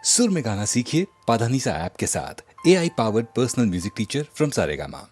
सुर में गाना सीखिए पाधानीसा ऐप के साथ। AI powered personal music teacher from Saregama.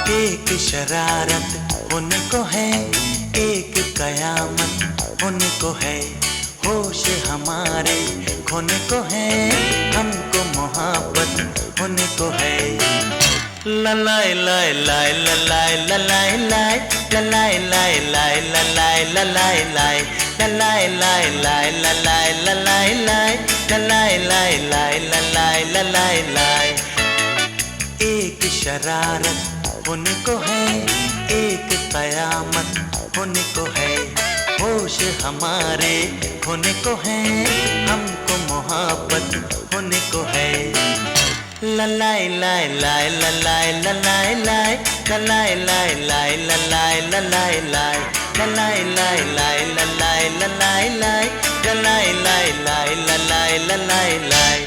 एक शरारत होने को है, एक कयामत होने को है, होश हमारे खोने को है, हमको मोहब्बत होने को है। ललाई लाई लाई ललाई ललाई लाई ललाई लाई लाई ललाई ललाई लाई ललाई लाई लाई ललाई ललाई लाई ललाई लाई लाई ललाई ललाई लाई। एक शरारत होने को है, एक कयामत होने को है, होश हमारे खोने को है, हमको मोहब्बत होने को है। ललाई लाई लाई ललाई ललाई लाई ललाई लाई लाई ललाई ललाई लाई ललाई लाई लाई ललाई ललाई लाई ललाई लाई लाई ललाई ललाई लाई।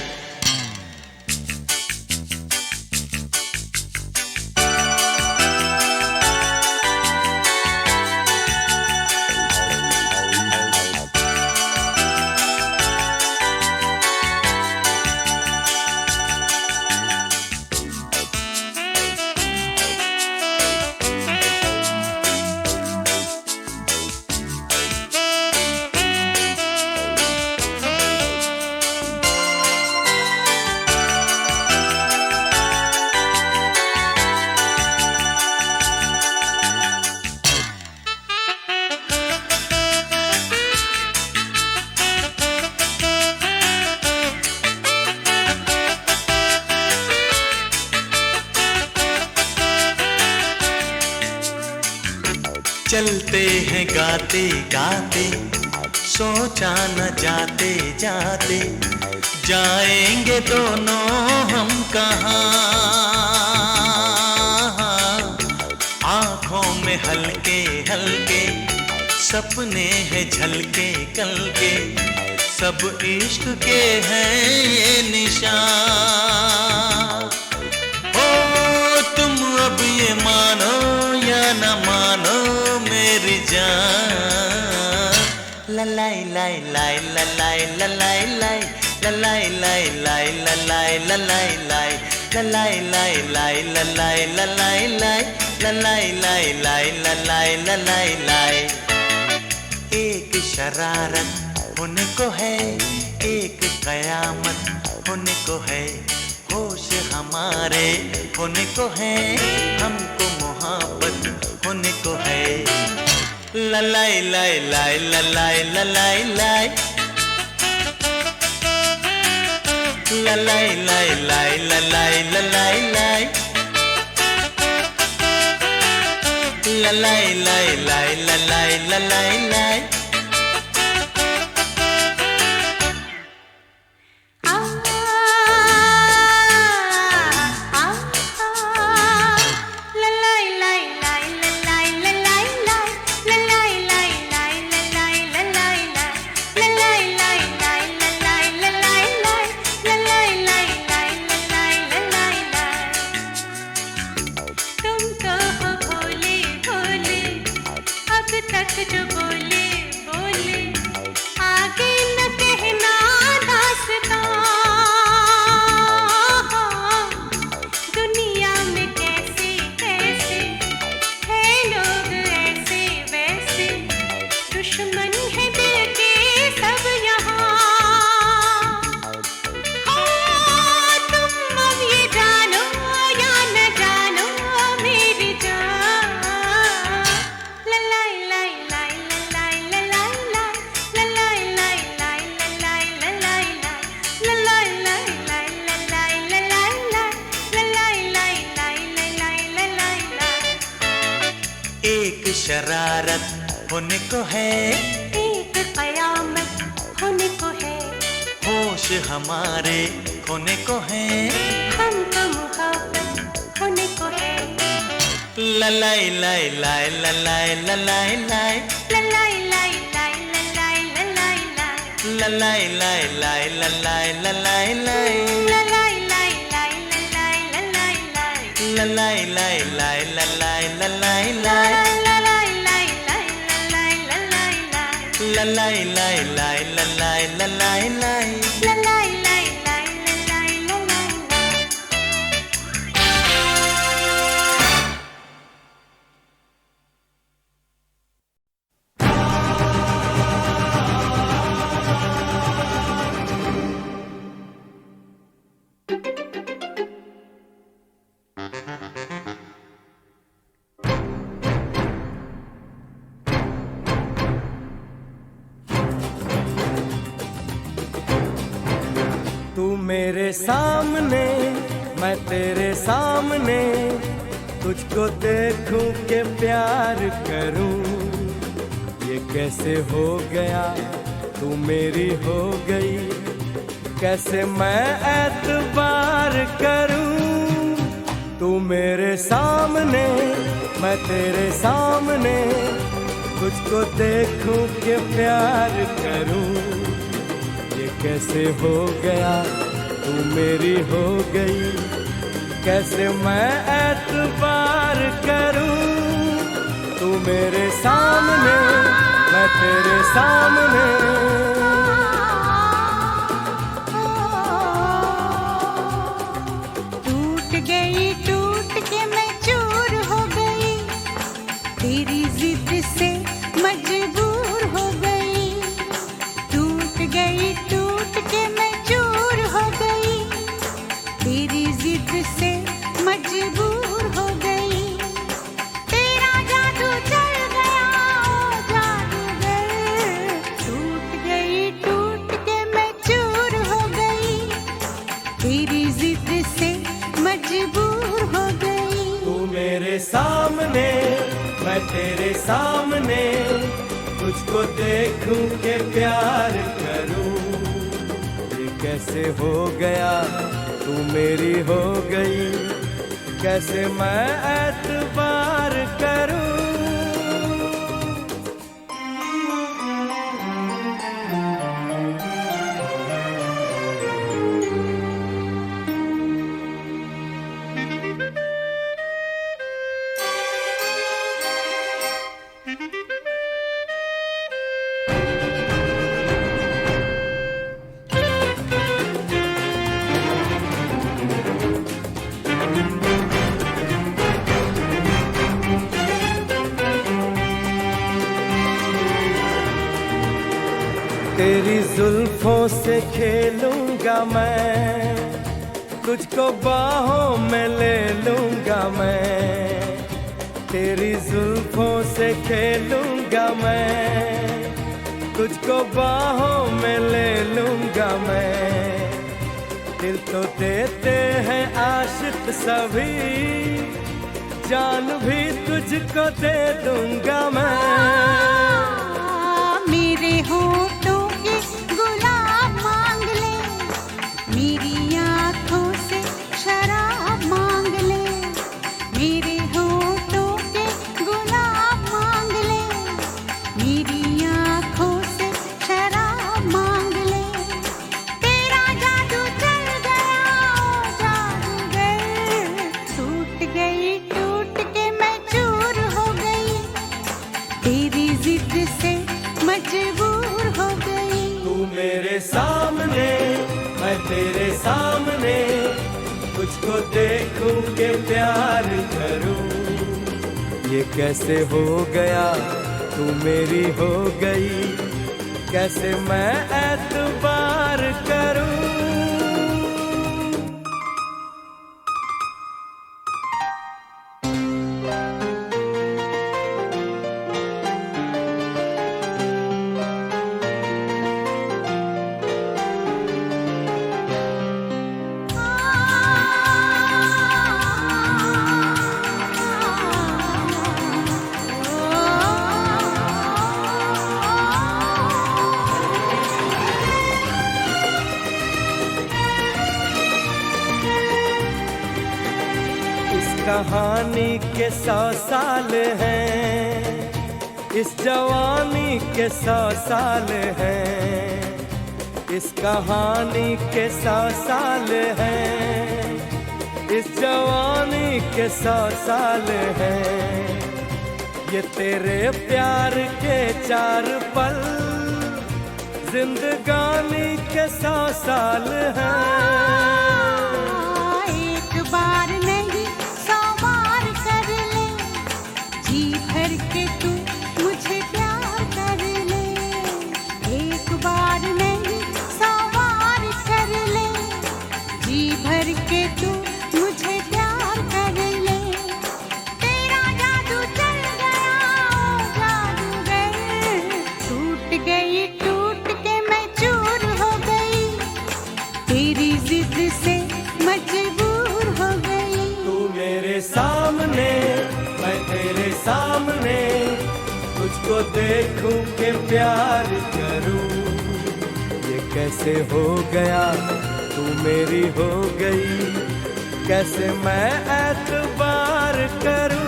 चलते हैं गाते गाते, सोचा न जाते जाते, जाएंगे दोनों हम कहाँ। आँखों में हल्के हल्के सपने हैं झलके कल के, सब इश्क के हैं ये निशान। हो तुम अब ये मानो या न मानो मेरी जान। ललाई लाई लाई ललाई ललाई लाई ललाई लाई लाई ललाई ललाई लाई ललाई लाई लाई ललाई ललाई लाई ललाई लाई लाई ललाई ललाई लाई। एक शरारत होने को है, एक कयामत होने को है, होश हमारे होने को है, हमको मोहब्बत होने को है। ललाई लाई लाई ललाई ललाई लाई ललाई लाई लाई ललाई ललाई लाई ललाई लाई लाई ललाई ललाई लाई। जो बोले बोले आगे न कहना दास्तां। दुनिया में कैसे कैसे है लोग ऐसे वैसे, दुश्मन है दिल के सब यहाँ। तुम अब ये जानो या न जानो मेरी जान। ललाई लाई एक शरारत होने को है, एक कयामत होने को है, होश हमारे खोने को है, हमको मोहब्बत होने को है। ललाई लाई लाई ललाई ललाई लाई ललाई लाई लाई ललाई ललाई लाई ललाई लाई लाई ललाई ललाई लाई ललाई लाई लाई ललाई ललाई लाई ललाई लाई लाई ललाई ललाई लाई ललाई लाई लाई ललाई ललाई लाई। मेरे सामने मैं तेरे सामने, तुझको देखूं के प्यार करूं। ये कैसे हो गया तू मेरी हो गई, कैसे मैं एतबार करूं। तू मेरे सामने मैं तेरे सामने, तुझको देखूं के प्यार करूं। ये कैसे हो गया तू मेरी हो गई, कैसे मैं एतबार करूं। तू मेरे सामने मैं तेरे सामने। टूट के मैं चूर हो गई, तेरी जिद से मजबूर हो गई। टूट के मैं चूर हो गई, तेरी जिद से मजबूर हो गई। तेरा जादू चल गया ओ जादूगर। टूट के मैं चूर हो गई, तेरी जिद से मजबूर हो गई। तू मेरे सामने मैं तेरे सामने, तुझको देखूं के प्यार करूं। ये कैसे हो गया तू मेरी हो गई, कैसे मैं एतबार करूं। तेरी जुल्फों से खेलूंगा मैं, तुझको बाहों में ले लूंगा मैं। तेरी जुल्फों से खेलूंगा मैं, तुझको बाहों में ले लूंगा मैं। दिल तो देते हैं आशिक सभी, जान भी तुझको दे दूंगा मैं। मेरे होठों के गुलाब मांग ले, मेरी आँखों से शराब मांग ले। मेरे होठों के गुलाब मांग ले, मेरी आँखों से शराब मांग ले। तेरा जादू चल गया ओ जादूगर। टूट के मैं चूर हो गई, तेरी जिद से मजबूर हो गई। तू मेरे सामने मैं तेरे सामने, तुझको देखूं के प्यार करूं। ये कैसे हो गया तू मेरी हो गई, कैसे मैं एतबार करूं। कहानी के 100 साल हैं, इस जवानी के 100 साल हैं। इस कहानी के 100 साल हैं, इस जवानी के 100 साल हैं। ये तेरे प्यार के 4 पल, जिंदगानी के 100 साल हैं। एक बार नहीं 100 बार कर ले, जी भर के तू मुझे प्यार कर ले। एक बार नहीं 100 बार कर ले, जी भर के तू मुझे प्यार कर ले। तेरा जादू चल गया ओ जादूगर। टूट के मैं चूर हो गई, तेरी जिद सामने, तुझको देखूं के प्यार करूं। ये कैसे हो गया, तू मेरी हो गई, कैसे मैं एतबार करूं।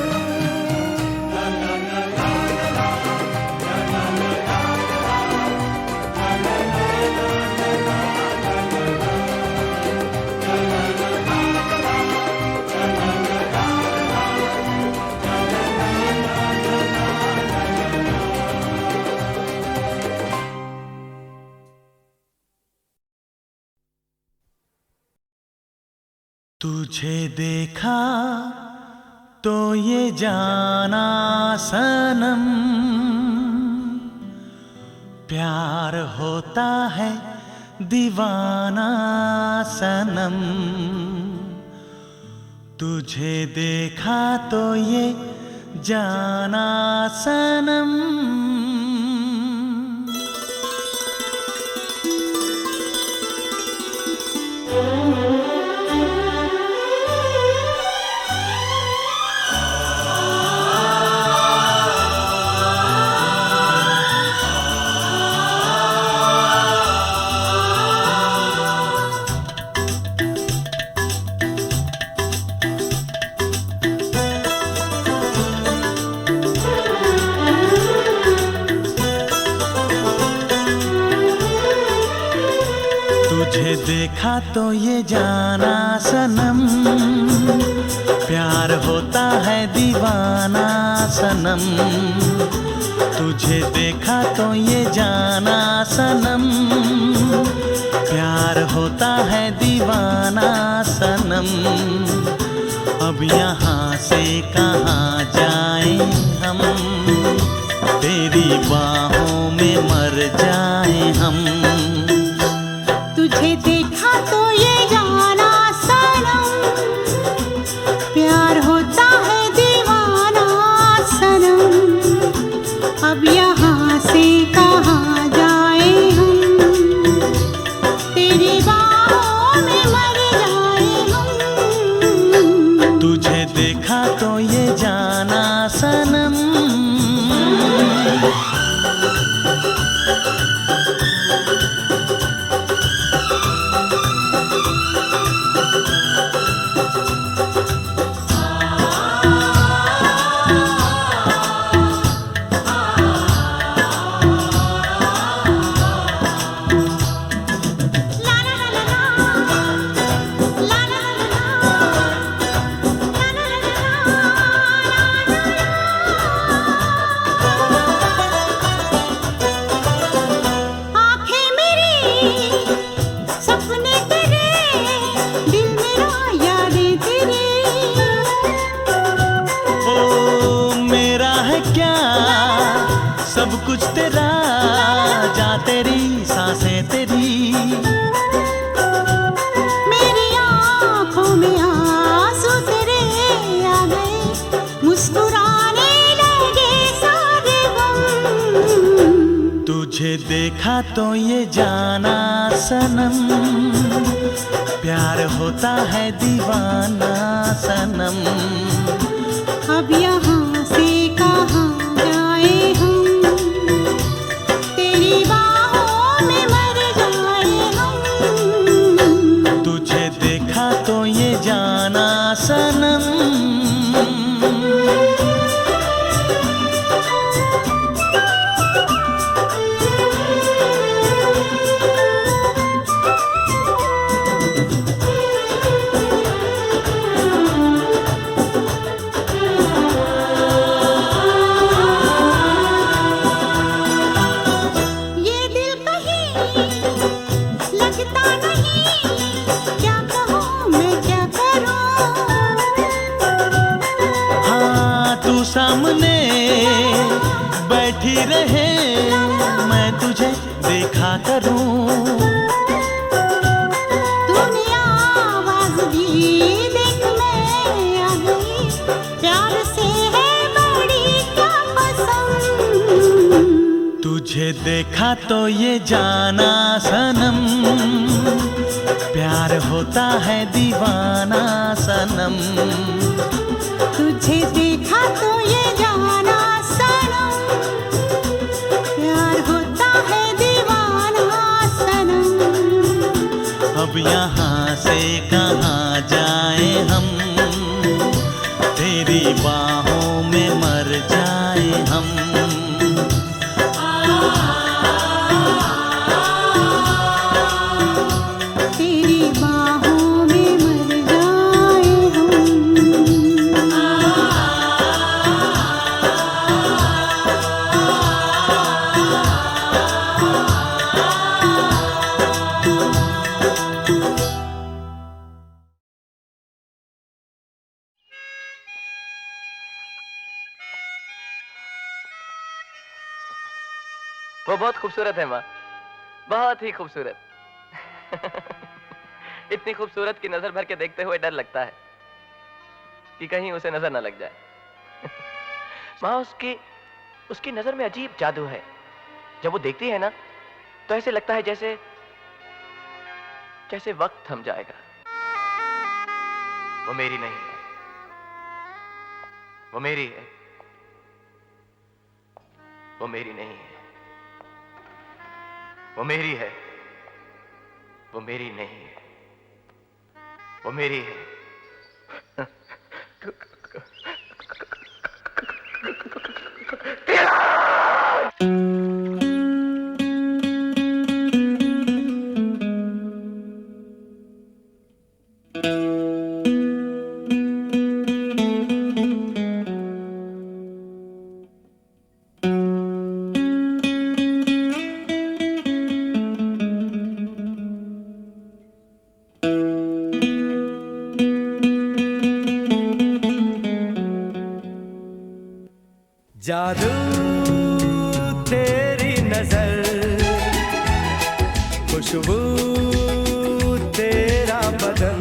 तुझे देखा तो ये जाना सनम, प्यार होता है दीवाना सनम। तुझे देखा तो ये जाना सनम। तुझे देखा तो ये जाना सनम, प्यार होता है दीवाना सनम। तुझे देखा तो ये जाना सनम, प्यार होता है दीवाना सनम। अब यहाँ से कहाँ जाएं हम, तेरी बाहों में मर जाएं हम। तुझे देखा तो ये जाना सनम, प्यार होता है दीवाना सनम। अब यहाँ से कहाँ जाए हम, तेरी बाहों में मर जाए हम। तुझे देखा तो ये जाना सनम। सब कुछ तेरा, जा तेरी सांसें तेरी। मेरी आँखों में आंसू तेरे आ गए, मुस्कुराने लगे सारे गम। तुझे देखा तो ये जाना सनम, प्यार होता है दीवाना सनम। अब यहाँ से कहाँ जाए हम, तेरी बाहों में मर जाए हम। तुझे देखा तो ये जाना सनम। सामने बैठी रहे, मैं तुझे देखा करूं। तूने आवाज दी, देख मैं आ गई, प्यार से है बड़ी क्या पसंद। तुझे देखा तो ये जाना सनम, प्यार होता है दीवाना सनम। तुझे देखा तो ये जाना यहाँ से कहाँ जाए हम, तेरी बाहों में मर जाए हम। तेरी बाहों में मर जाए हम। वो बहुत खूबसूरत है माँ, बहुत ही खूबसूरत। इतनी खूबसूरत की नजर भर के देखते हुए डर लगता है कि कहीं उसे नजर ना लग जाए। माँ उसकी नजर में अजीब जादू है। जब वो देखती है ना तो ऐसे लगता है जैसे जैसे वक्त थम जाएगा। वो मेरी नहीं है, वो मेरी है, वो मेरी नहीं है। वो मेरी है, वो मेरी नहीं है, वो मेरी है। जादू तेरी नजर, खुशबू तेरा बदन,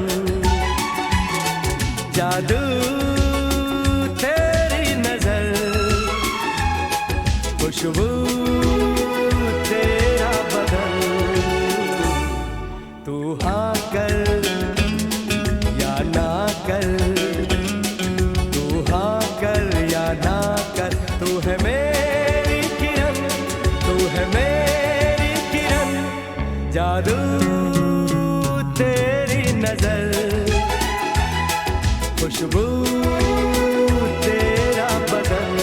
जादू तेरी नजर, खुशबू तेरा बदन। तू हाँ कर या ना कर, तू हाँ कर या ना कर, तू है मेरी किरण, तू है मेरी किरण। जादू तेरी नजर, खुशबू तेरा बदन।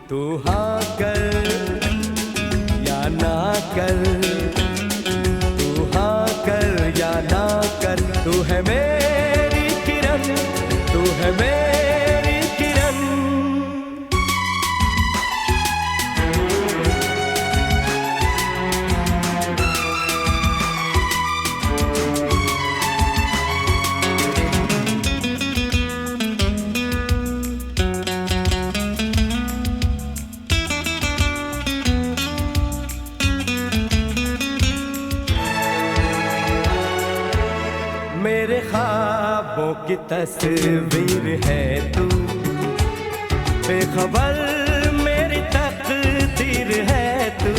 तू हाँ कर या ना कर, तू हाँ कर या ना कर, तू है मेरी किरण, तू है मेरी किरण। मेरे ख्वाबों की तस्वीर है तू, बेखबर मेरी तकदीर है तू।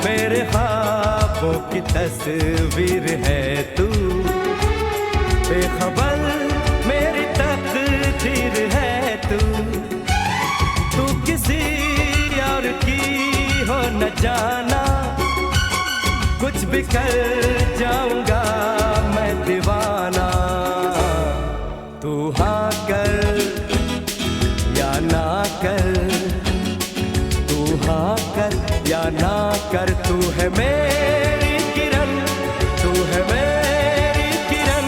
मेरे ख्वाबों की तस्वीर है तू, बेखबर मेरी तकदीर है तू। तू किसी और की हो न जाना, कुछ भी कर जाऊंगा मैं दीवाना। तू हाँ कर या ना कर, तू हाँ कर या ना कर, तू है मेरी किरण, तू है मेरी किरण।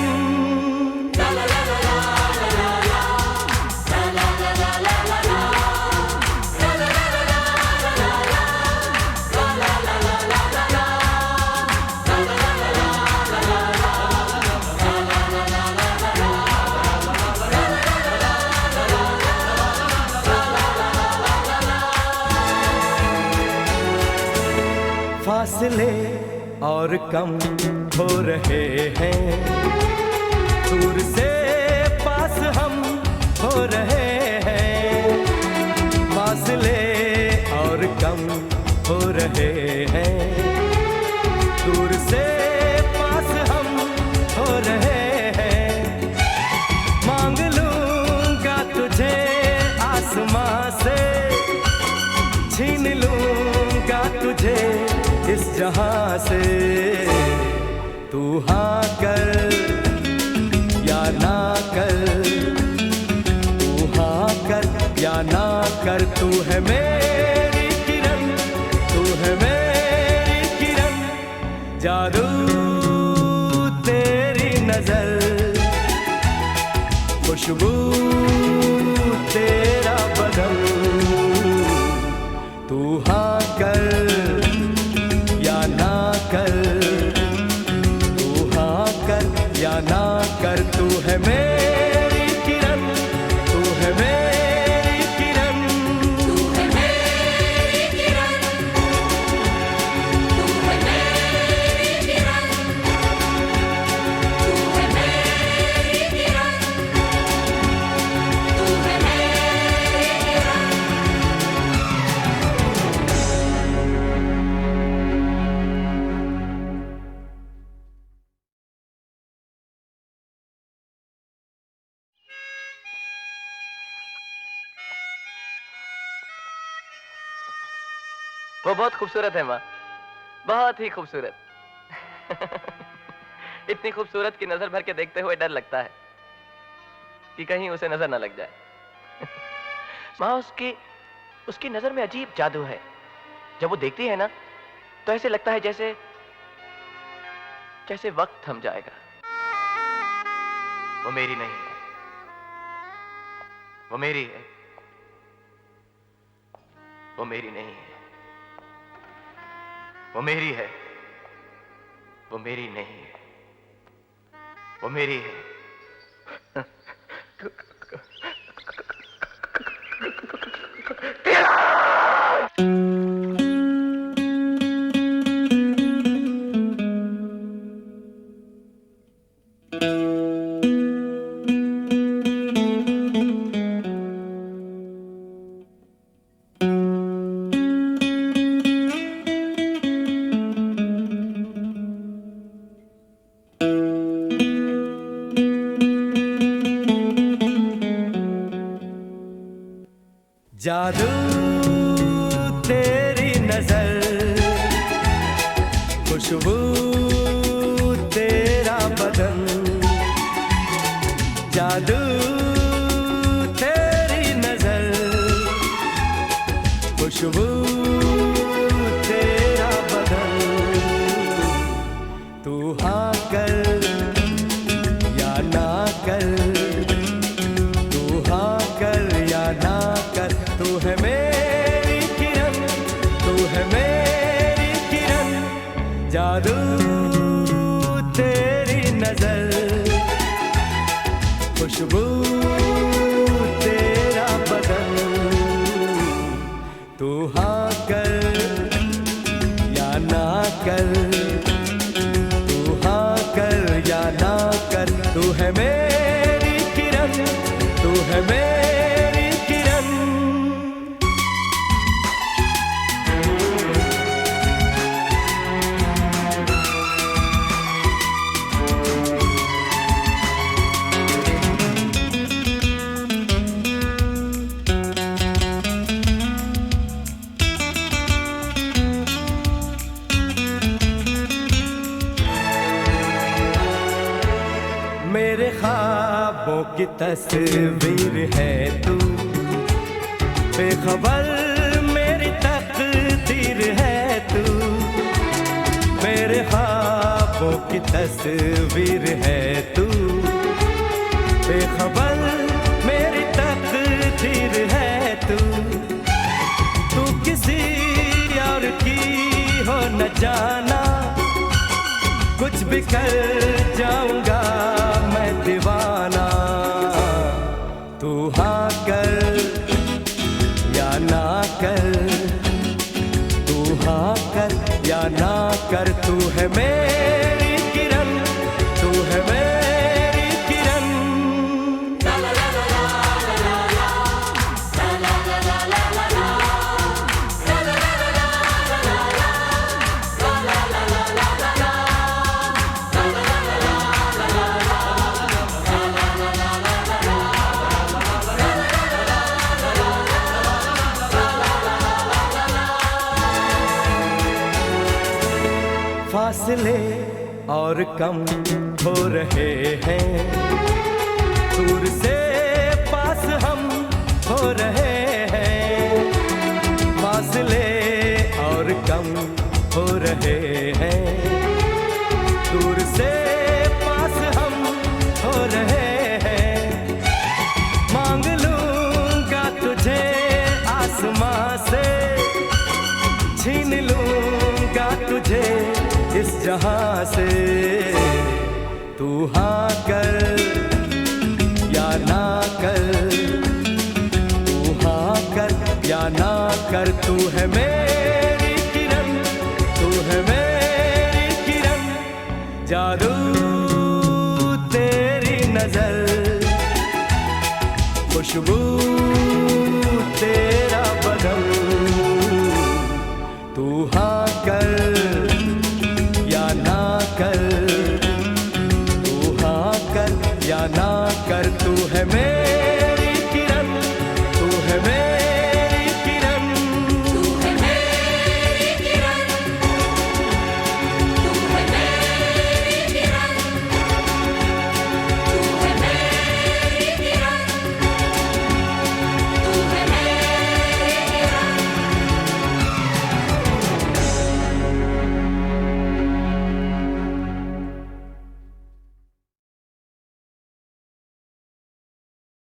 फासले और कम हो रहे हैं, दूर से पास हम हो रहे हैं। फासले और कम हो रहे हैं, दूर से पास हम हो रहे हैं। मांग लूंगा तुझे आसमां से, छीन लूंगा तुझे इस जहां से। तू हाँ कर या ना कर, तू हाँ कर या ना कर, तू है मेरी किरण, तू है मेरी किरण, जादू तेरी नजर, खुशबू तेरा बदन, तू हाँ कर या ना कर, तू हाँ कर या ना कर, तू है मेरी किरण, तू है मेरी किरण, तू है मेरी किरण, तू है मेरी किरण, तू है मेरी किरण, तू है मेरी किरण। वो बहुत खूबसूरत है माँ, बहुत ही खूबसूरत। इतनी खूबसूरत कि नजर भर के देखते हुए डर लगता है कि कहीं उसे नजर न लग जाए। माँ उसकी नजर में अजीब जादू है। जब वो देखती है ना तो ऐसे लगता है जैसे जैसे वक्त थम जाएगा। वो मेरी नहीं है, वो मेरी है, वो मेरी नहीं है, वो मेरी है, वो मेरी नहीं है, वो मेरी है। जादू तेरी नजर, खुशबू तेरा बदन, जादू तेरी नजर, खुशबू तेरा बदन, तू हाँ कर या ना कर, तू हाँ कर या ना कर, तू है मेरी किरण, तू है मेरी किरण, जादू तेरी नजर, खुशबू तेरा बदन, तू हाँ कर या ना कर, तू हाँ कर या ना कर, तू है मेरी किरण, तू है मेरी किरण। मेरे ख्वाबों की तस्वीर है तू, बेखबर मेरी तकदीर है तू, मेरे ख्वाबों की तस्वीर है तू, बेखबर मेरी तकदीर है तू, तू किसी और की हो न जाना, कुछ भी कर जाऊंगा मैं दीवाना, तू हाँ कर या ना कर, तू हाँ कर या ना कर, तू है मेरी किरण, तू है मेरी किरण। फासले और कम हो रहे हैं, दूर से पास हम हो रहे हैं, फासले और कम हो रहे हैं, दूर से पास हम हो रहे हैं। मांग लूंगा तुझे आसमां से, छीन लूंगा तुझे इस जहां से। तू हाँ कर या ना कर, तू हाँ कर या ना कर, तू है मेरी किरण, तू है मेरी किरण। जादू तेरी नजर, खुशबू तेरा बदन। तू हाँ कर या ना कर, तू हाँ कर या ना कर, तू है मेरी